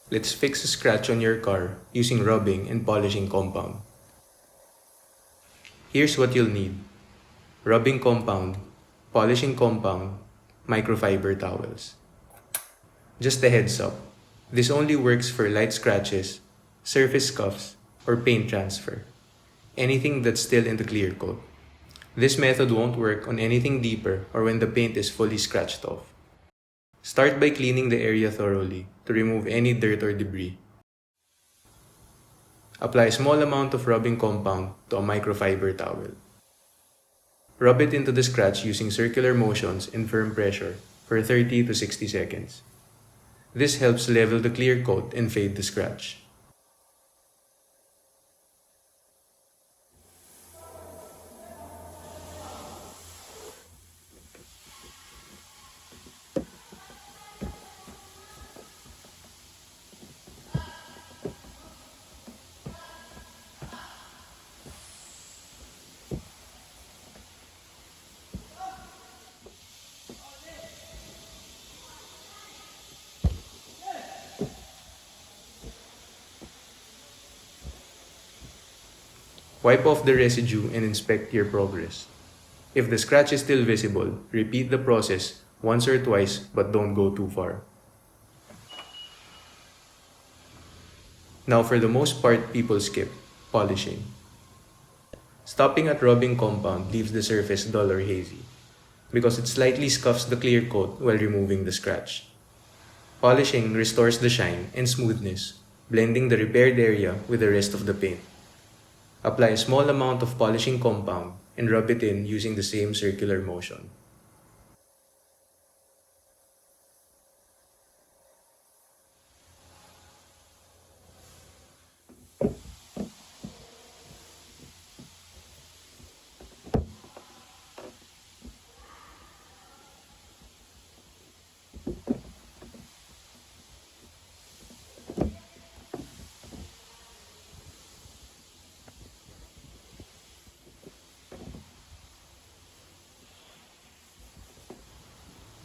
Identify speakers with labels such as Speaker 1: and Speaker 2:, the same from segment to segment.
Speaker 1: Let's fix a scratch on your car using rubbing and polishing compound. Here's what you'll need: rubbing compound, polishing compound, microfiber towels. Just a heads up, this only works for light scratches, surface scuffs, or paint transfer. Anything that's still in the clear coat. This method won't work on anything deeper or when the paint is fully scratched off. Start by cleaning the area thoroughly to remove any dirt or debris. Apply a small amount of rubbing compound to a microfiber towel. Rub it into the scratch using circular motions and firm pressure for 30 to 60 seconds. This helps level the clear coat and fade the scratch. Wipe off the residue and inspect your progress. If the scratch is still visible, repeat the process once or twice but don't go too far. Now for the most part people skip, polishing. Stopping at rubbing compound leaves the surface dull or hazy because it slightly scuffs the clear coat while removing the scratch. Polishing restores the shine and smoothness, blending the repaired area with the rest of the paint. Apply a small amount of polishing compound and rub it in using the same circular motion.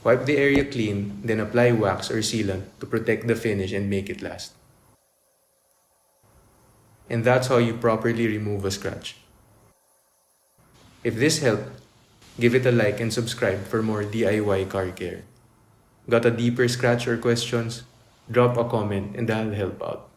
Speaker 1: Wipe the area clean, then apply wax or sealant to protect the finish and make it last. And that's how you properly remove a scratch. If this helped, give it a like and subscribe for more DIY car care. Got a deeper scratch or questions? Drop a comment and I'll help out.